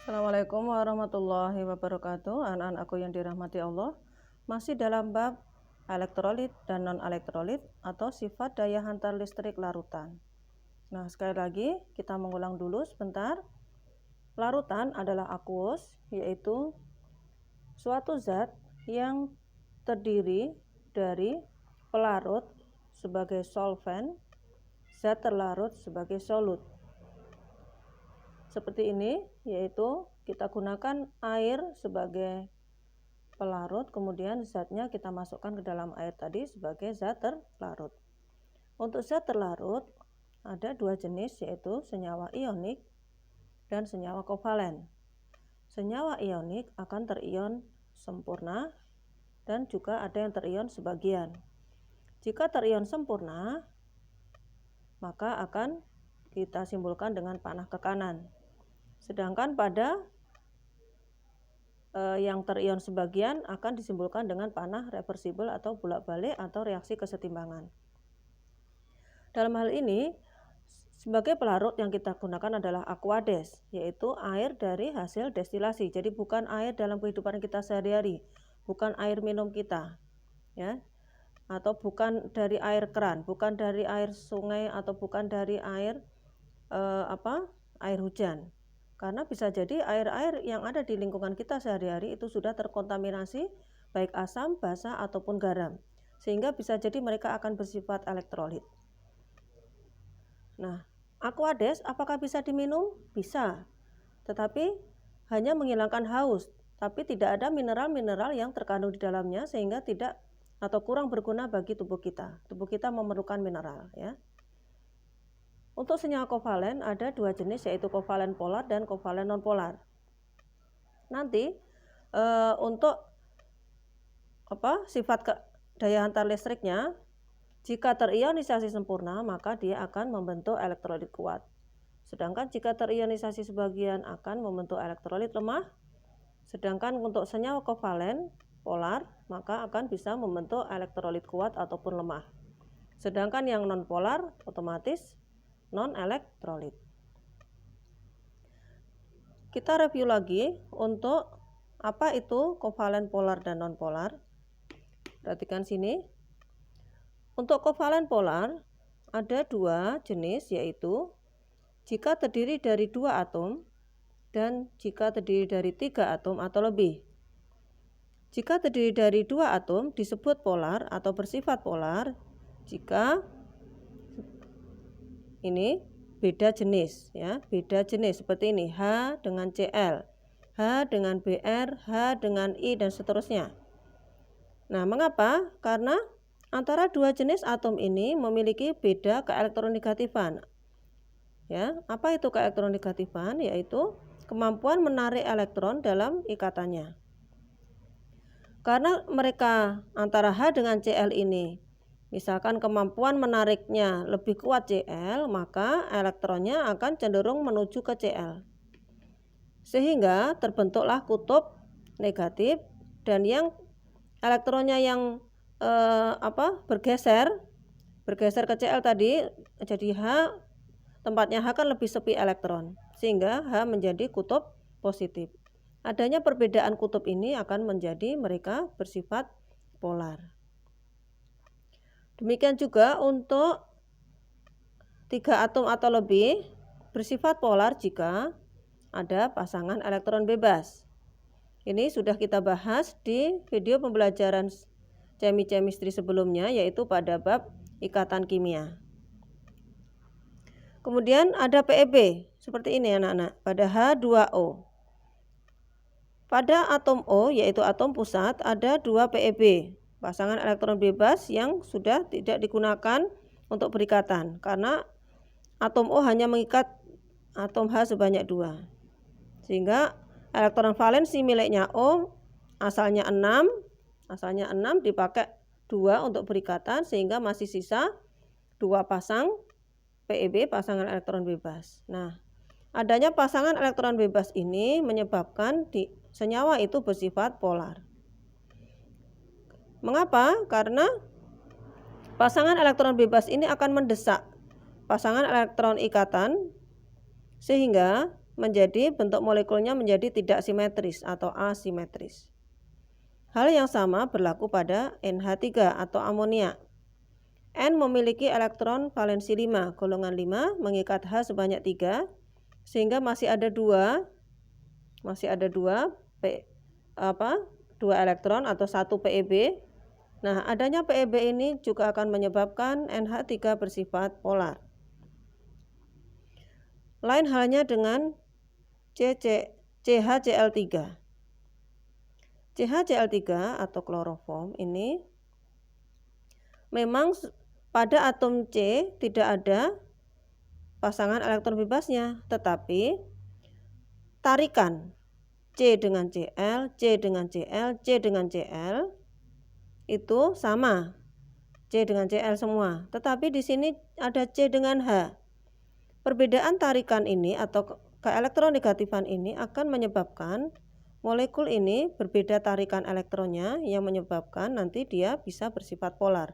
Assalamualaikum warahmatullahi wabarakatuh. Anak-anakku yang dirahmati Allah, masih dalam bab elektrolit dan non-elektrolit atau sifat daya hantar listrik larutan. Nah, sekali lagi kita mengulang dulu sebentar. Larutan adalah aqueous, yaitu suatu zat yang terdiri dari pelarut sebagai solvent, zat terlarut sebagai solut. Seperti ini, yaitu kita gunakan air sebagai pelarut, kemudian zatnya kita masukkan ke dalam air tadi sebagai zat terlarut. Untuk zat terlarut ada dua jenis, yaitu senyawa ionik dan senyawa kovalen. Senyawa ionik akan terion sempurna dan juga ada yang terion sebagian. Jika terion sempurna, maka akan kita simpulkan dengan panah ke kanan. Sedangkan pada yang terion sebagian akan disimpulkan dengan panah reversibel atau bolak-balik atau reaksi kesetimbangan. Dalam hal ini, sebagai pelarut yang kita gunakan adalah aquades, yaitu air dari hasil destilasi. Jadi bukan air dalam kehidupan kita sehari-hari, bukan air minum kita, ya, atau bukan dari air keran, bukan dari air sungai atau bukan dari air air hujan. Karena bisa jadi air-air yang ada di lingkungan kita sehari-hari itu sudah terkontaminasi baik asam, basa ataupun garam, sehingga bisa jadi mereka akan bersifat elektrolit. Nah, aquades apakah bisa diminum? Bisa, tetapi hanya menghilangkan haus, tapi tidak ada mineral-mineral yang terkandung di dalamnya sehingga tidak atau kurang berguna bagi tubuh kita. Tubuh kita memerlukan mineral, ya. Untuk senyawa kovalen ada dua jenis, yaitu kovalen polar dan kovalen nonpolar. Nanti untuk sifat daya hantar listriknya, jika terionisasi sempurna maka dia akan membentuk elektrolit kuat. Sedangkan jika terionisasi sebagian akan membentuk elektrolit lemah. Sedangkan untuk senyawa kovalen polar maka akan bisa membentuk elektrolit kuat ataupun lemah. Sedangkan yang nonpolar otomatis non-elektrolit. Kita review lagi untuk apa itu kovalen polar dan non-polar. Perhatikan sini. Untuk kovalen polar ada dua jenis, yaitu jika terdiri dari dua atom dan jika terdiri dari 3 atom atau lebih. Jika terdiri dari dua atom disebut polar atau bersifat polar jika ini beda jenis, ya, beda jenis seperti ini, H dengan Cl, H dengan Br, H dengan I dan seterusnya. Nah, mengapa? Karena antara dua jenis atom ini memiliki beda keelektronegatifan. Ya, apa itu keelektronegatifan? Yaitu kemampuan menarik elektron dalam ikatannya. Karena mereka antara H dengan Cl ini, misalkan kemampuan menariknya lebih kuat Cl, maka elektronnya akan cenderung menuju ke Cl. Sehingga terbentuklah kutub negatif dan yang elektronnya yang bergeser ke Cl tadi, jadi H, tempatnya H kan lebih sepi elektron, sehingga H menjadi kutub positif. Adanya perbedaan kutub ini akan menjadi mereka bersifat polar. Demikian juga untuk 3 atom atau lebih bersifat polar jika ada pasangan elektron bebas. Ini sudah kita bahas di video pembelajaran chemistry sebelumnya, yaitu pada bab ikatan kimia. Kemudian ada PEB, seperti ini anak-anak, pada H2O. Pada atom O, yaitu atom pusat, ada 2 PEB, pasangan elektron bebas yang sudah tidak digunakan untuk berikatan karena atom O hanya mengikat atom H sebanyak 2, sehingga elektron valensi miliknya O asalnya 6 dipakai 2 untuk berikatan, sehingga masih sisa 2 pasang PEB, pasangan elektron bebas. Nah, adanya pasangan elektron bebas ini menyebabkan senyawa itu bersifat polar. Mengapa? Karena pasangan elektron bebas ini akan mendesak pasangan elektron ikatan sehingga menjadi bentuk molekulnya menjadi tidak simetris atau asimetris. Hal yang sama berlaku pada NH3 atau amonia. N memiliki elektron valensi 5, golongan 5 mengikat H sebanyak 3, sehingga masih ada dua elektron atau 1 PeB. Nah, adanya PeB ini juga akan menyebabkan NH3 bersifat polar. Lain halnya dengan CHCl3. CHCl3 atau kloroform ini memang pada atom C tidak ada pasangan elektron bebasnya, tetapi tarikan C dengan Cl, C dengan Cl, C dengan Cl itu sama, C dengan Cl semua. Tetapi di sini ada C dengan H. Perbedaan tarikan ini atau keelektronegatifan ini akan menyebabkan molekul ini berbeda tarikan elektronnya, yang menyebabkan nanti dia bisa bersifat polar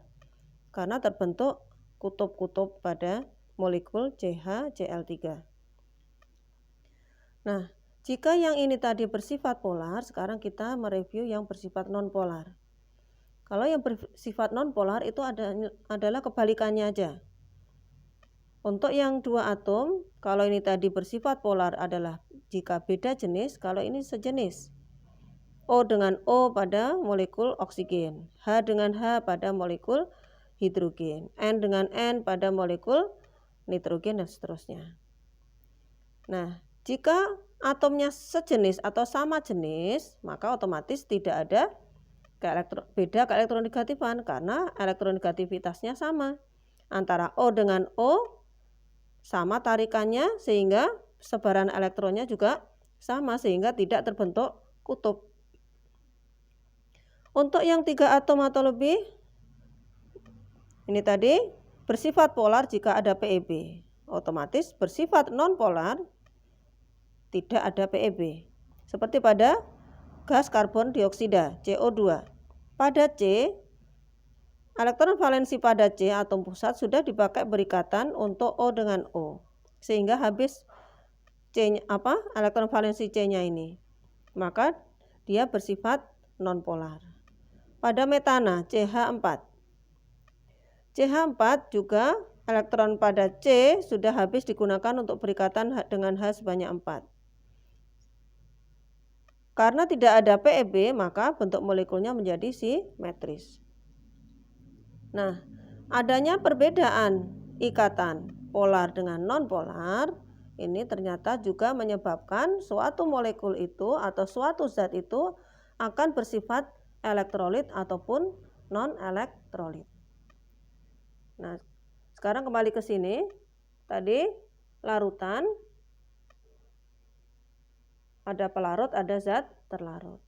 karena terbentuk kutub-kutub pada molekul CHCl3. Nah, jika yang ini tadi bersifat polar, sekarang kita mereview yang bersifat non-polar. Kalau yang bersifat non-polar itu adalah kebalikannya aja. Untuk yang dua atom, kalau ini tadi bersifat polar adalah jika beda jenis, kalau ini sejenis. O dengan O pada molekul oksigen, H dengan H pada molekul hidrogen, N dengan N pada molekul nitrogen, dan seterusnya. Nah, jika atomnya sejenis atau sama jenis, maka otomatis tidak ada beda keelektronegatifan karena elektronegativitasnya sama. Antara O dengan O sama tarikannya, sehingga sebaran elektronnya juga sama, sehingga tidak terbentuk kutub. Untuk yang 3 atom atau lebih, ini tadi bersifat polar jika ada PeB, otomatis bersifat non-polar tidak ada PeB. Seperti pada gas karbon dioksida CO2. Pada C, elektron valensi pada C atom pusat sudah dipakai berikatan untuk O dengan O, sehingga habis elektron valensi C-nya ini. Maka dia bersifat non-polar. Pada metana CH4. CH4 juga elektron pada C sudah habis digunakan untuk berikatan dengan H sebanyak 4. Karena tidak ada PeB, maka bentuk molekulnya menjadi simetris. Nah, adanya perbedaan ikatan polar dengan non-polar ini ternyata juga menyebabkan suatu molekul itu atau suatu zat itu akan bersifat elektrolit ataupun non-elektrolit. Nah, sekarang kembali ke sini. Tadi larutan, ada pelarut, ada zat terlarut.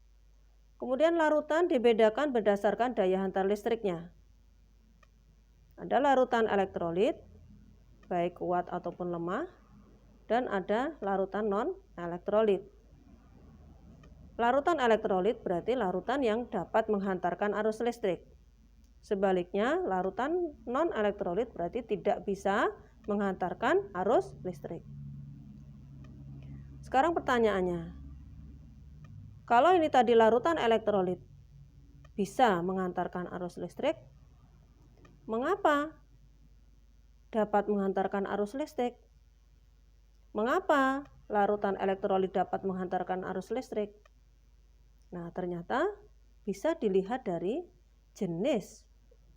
Kemudian larutan dibedakan berdasarkan daya hantar listriknya. Ada larutan elektrolit, baik kuat ataupun lemah, dan ada larutan non-elektrolit. Larutan elektrolit berarti larutan yang dapat menghantarkan arus listrik. Sebaliknya, larutan non-elektrolit berarti tidak bisa menghantarkan arus listrik. Sekarang pertanyaannya, kalau ini tadi larutan elektrolit bisa menghantarkan arus listrik, mengapa dapat menghantarkan arus listrik? Mengapa larutan elektrolit dapat menghantarkan arus listrik? Nah, ternyata bisa dilihat dari jenis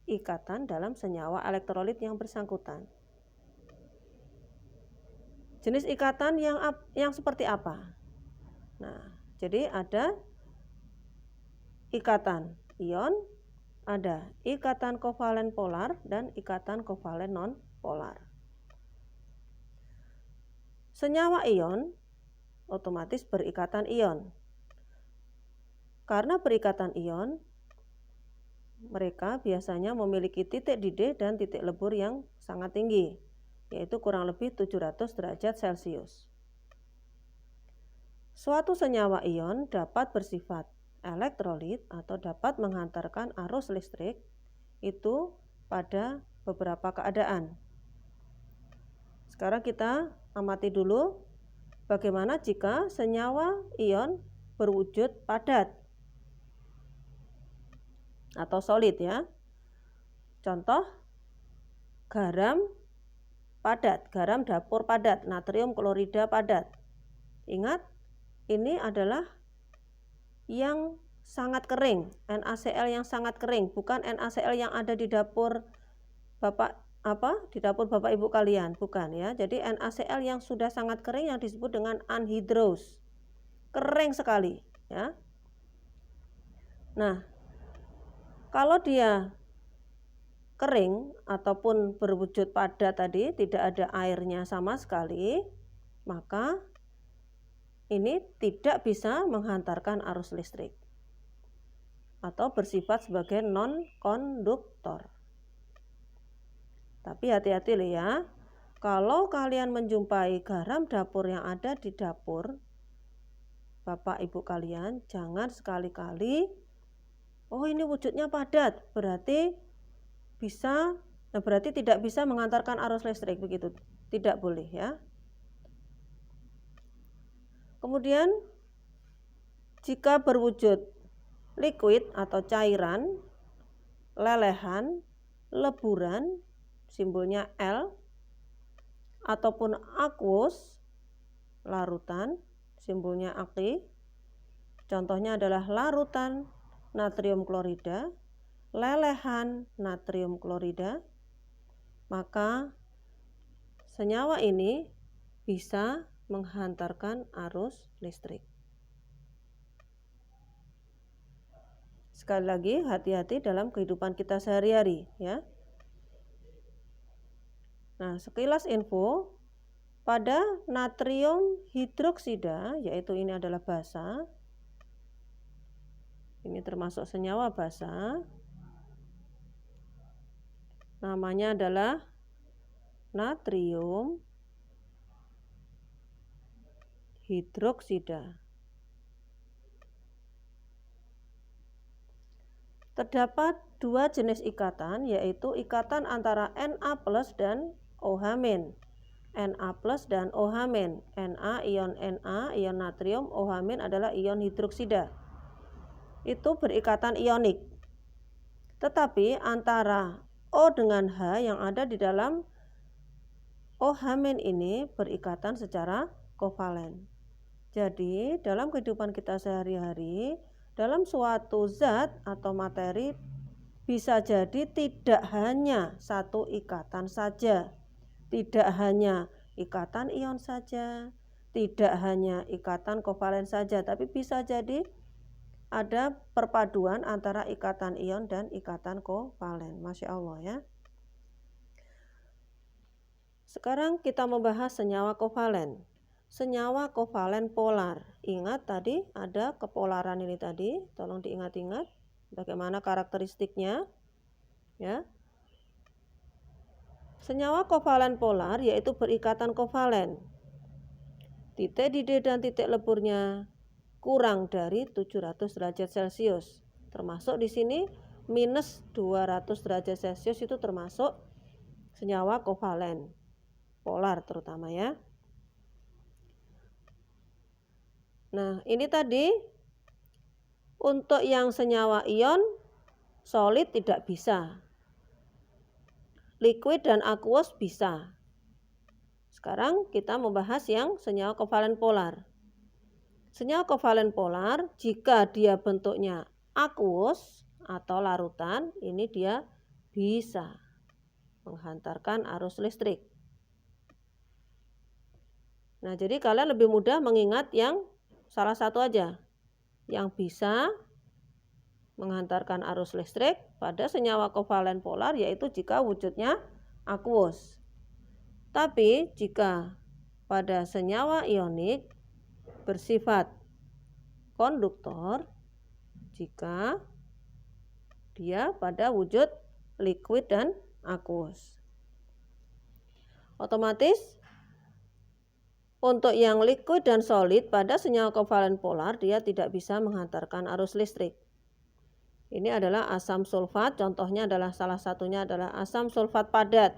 ikatan dalam senyawa elektrolit yang bersangkutan. Jenis ikatan yang seperti apa? Nah, jadi ada ikatan ion, ada ikatan kovalen polar, dan ikatan kovalen non-polar. Senyawa ion otomatis berikatan ion. Karena berikatan ion, mereka biasanya memiliki titik didih dan titik lebur yang sangat tinggi, yaitu kurang lebih 700 derajat Celcius. Suatu senyawa ion dapat bersifat elektrolit atau dapat menghantarkan arus listrik itu pada beberapa keadaan. Sekarang kita amati dulu Bagaimana jika senyawa ion berwujud padat atau solid ya? Contoh garam padat, garam dapur padat, natrium klorida padat. Ingat, ini adalah yang sangat kering, NaCl yang sangat kering, bukan NaCl yang ada di dapur di dapur Bapak Ibu kalian, bukan ya. Jadi NaCl yang sudah sangat kering yang disebut dengan anhidrous. Kering sekali ya. Nah, kalau dia kering ataupun berwujud padat tadi, tidak ada airnya sama sekali, maka ini tidak bisa menghantarkan arus listrik atau bersifat sebagai non-konduktor. Tapi hati-hati loh ya, kalau kalian menjumpai garam dapur yang ada di dapur Bapak Ibu kalian, jangan sekali-kali, oh ini wujudnya padat, berarti tidak bisa mengantarkan arus listrik, begitu. Tidak boleh ya. Kemudian jika berwujud liquid atau cairan, lelehan, leburan, simbolnya L, ataupun aqueous, larutan, simbolnya Aq. Contohnya adalah larutan natrium klorida, lelehan natrium klorida, maka senyawa ini bisa menghantarkan arus listrik. Sekali lagi, hati-hati dalam kehidupan kita sehari-hari ya. Nah, sekilas info, pada natrium hidroksida, yaitu ini adalah basa, ini termasuk senyawa basa, namanya adalah natrium hidroksida. Terdapat dua jenis ikatan, yaitu ikatan antara Na+ dan OH-. Na+ dan OH-. Na, ion natrium, OH- adalah ion hidroksida. Itu berikatan ionik. Tetapi antara O dengan H yang ada di dalam OH- ini berikatan secara kovalen. Jadi dalam kehidupan kita sehari-hari, dalam suatu zat atau materi bisa jadi tidak hanya satu ikatan saja, tidak hanya ikatan ion saja, tidak hanya ikatan kovalen saja, tapi bisa jadi ada perpaduan antara ikatan ion dan ikatan kovalen. Masya Allah ya. Sekarang kita membahas senyawa kovalen. Senyawa kovalen polar. Ingat tadi ada kepolaran ini tadi, tolong diingat-ingat bagaimana karakteristiknya ya. Senyawa kovalen polar yaitu berikatan kovalen. Titik di D dan titik leburnya kurang dari 700 derajat Celcius. Termasuk di sini minus 200 derajat Celcius itu termasuk senyawa kovalen polar terutama ya. Nah, ini tadi untuk yang senyawa ion solid tidak bisa. Liquid dan aqueous bisa. Sekarang kita membahas yang senyawa kovalen polar. Senyawa kovalen polar jika dia bentuknya aqueous atau larutan, ini dia bisa menghantarkan arus listrik. Nah, jadi kalian lebih mudah mengingat yang salah satu aja yang bisa menghantarkan arus listrik pada senyawa kovalen polar, yaitu jika wujudnya aqueous. Tapi jika pada senyawa ionik bersifat konduktor, jika dia pada wujud liquid dan aqueous. Otomatis untuk yang liquid dan solid pada senyawa kovalen polar dia tidak bisa menghantarkan arus listrik. Ini adalah asam sulfat, contohnya adalah salah satunya adalah asam sulfat padat.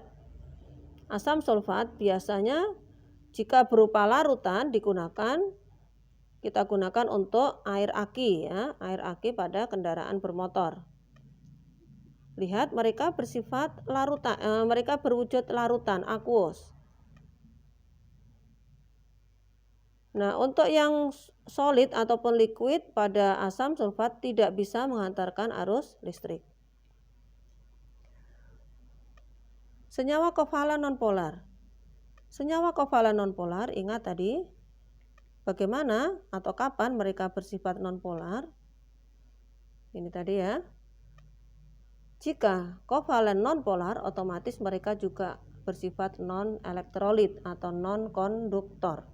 Asam sulfat biasanya Jika berupa larutan kita gunakan untuk air aki ya, air aki pada kendaraan bermotor. Lihat mereka bersifat larutan, mereka berwujud larutan aqueous. Nah, untuk yang solid ataupun liquid pada asam sulfat tidak bisa mengantarkan arus listrik. Senyawa kovalen nonpolar. Senyawa kovalen nonpolar, ingat tadi bagaimana atau kapan mereka bersifat nonpolar. Ini tadi ya. Jika kovalen nonpolar, otomatis mereka juga bersifat non-elektrolit atau non-konduktor.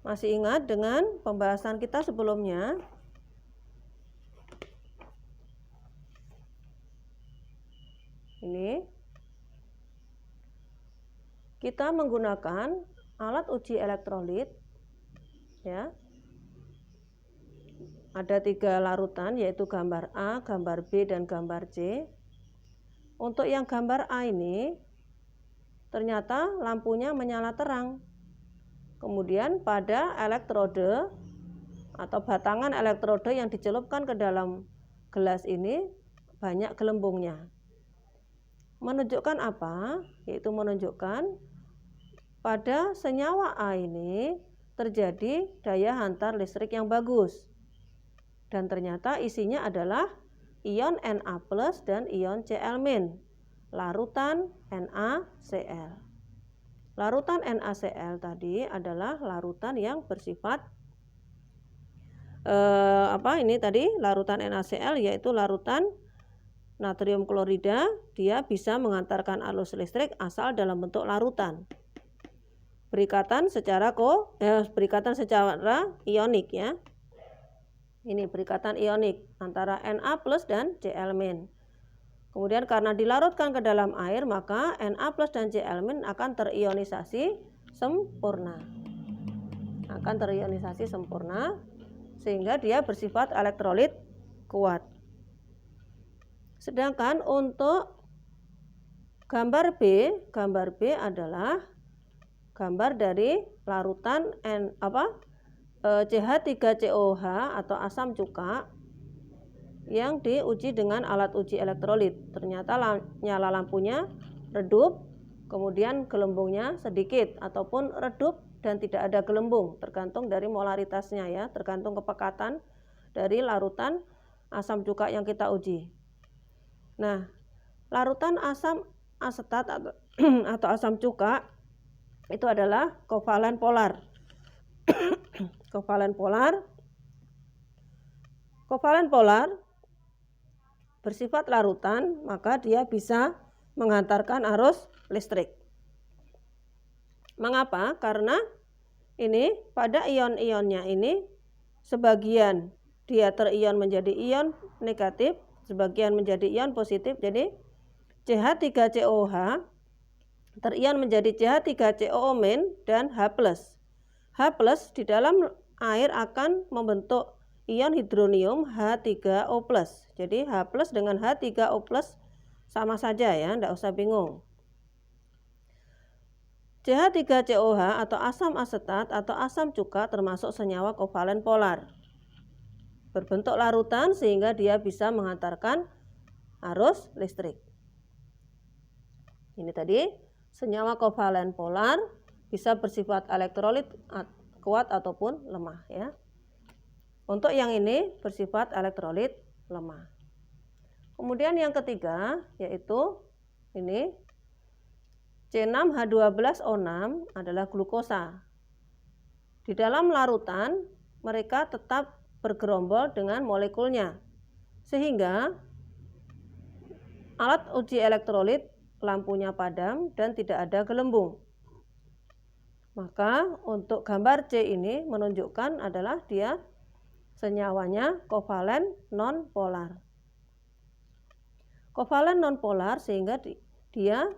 Masih ingat dengan pembahasan kita sebelumnya? Ini kita menggunakan alat uji elektrolit ya. Ada 3 larutan yaitu gambar A, gambar B, dan gambar C. Untuk yang gambar A ini ternyata lampunya menyala terang. Kemudian pada elektrode atau batangan elektrode yang dicelupkan ke dalam gelas ini banyak gelembungnya. Menunjukkan apa? Yaitu menunjukkan pada senyawa A ini terjadi daya hantar listrik yang bagus. Dan ternyata isinya adalah ion Na+ dan ion Cl-, larutan NaCl. Larutan NaCl tadi adalah larutan yang bersifat larutan NaCl yaitu larutan natrium klorida. Dia bisa mengantarkan arus listrik asal dalam bentuk larutan. Berikatan secara ionik ya. Ini berikatan ionik antara Na+ dan Cl-. Kemudian karena dilarutkan ke dalam air, maka Na+ dan Cl- akan terionisasi sempurna. Sehingga dia bersifat elektrolit kuat. Sedangkan untuk gambar B adalah gambar dari larutan CH3COH atau asam cuka yang diuji dengan alat uji elektrolit. Ternyata nyala lampunya redup, kemudian gelembungnya sedikit ataupun redup dan tidak ada gelembung, tergantung dari molaritasnya ya, tergantung kepekatan dari larutan asam cuka yang kita uji. Nah, larutan asam asetat atau asam cuka itu adalah kovalen polar. Kovalen polar bersifat larutan, maka dia bisa mengantarkan arus listrik. Mengapa? Karena ini pada ion-ionnya ini sebagian dia terion menjadi ion negatif, sebagian menjadi ion positif. Jadi CH3COH terion menjadi CH3COO- dan H+. H+ di dalam air akan membentuk ion hidronium H3O+. Jadi H+ dengan H3O+ sama saja ya, tidak usah bingung. CH3COH atau asam asetat atau asam cuka termasuk senyawa kovalen polar. Berbentuk larutan sehingga dia bisa mengantarkan arus listrik. Ini tadi senyawa kovalen polar bisa bersifat elektrolit kuat ataupun lemah ya. Untuk yang ini bersifat elektrolit lemah. Kemudian yang ketiga yaitu ini C6H12O6 adalah glukosa. Di dalam larutan mereka tetap bergerombol dengan molekulnya. Sehingga alat uji elektrolit lampunya padam dan tidak ada gelembung. Maka untuk gambar C ini menunjukkan adalah dia senyawanya kovalen nonpolar. Kovalen nonpolar sehingga dia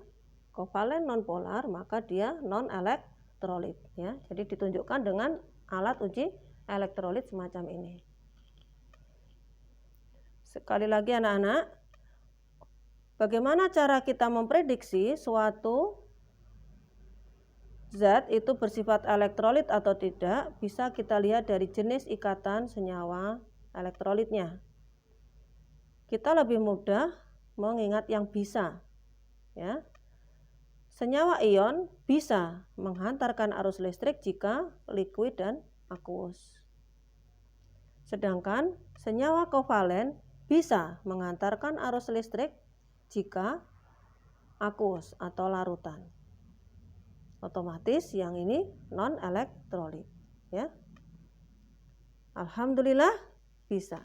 kovalen nonpolar, maka dia non-elektrolit ya. Jadi ditunjukkan dengan alat uji elektrolit semacam ini. Sekali lagi anak-anak, Bagaimana cara kita memprediksi suatu zat itu bersifat elektrolit atau tidak? Bisa kita lihat dari jenis ikatan senyawa elektrolitnya. Kita lebih mudah mengingat yang bisa, ya. Senyawa ion bisa menghantarkan arus listrik jika liquid dan aqueous. Sedangkan senyawa kovalen bisa mengantarkan arus listrik jika aqueous atau larutan. Otomatis yang ini non elektrolit, ya. Alhamdulillah bisa.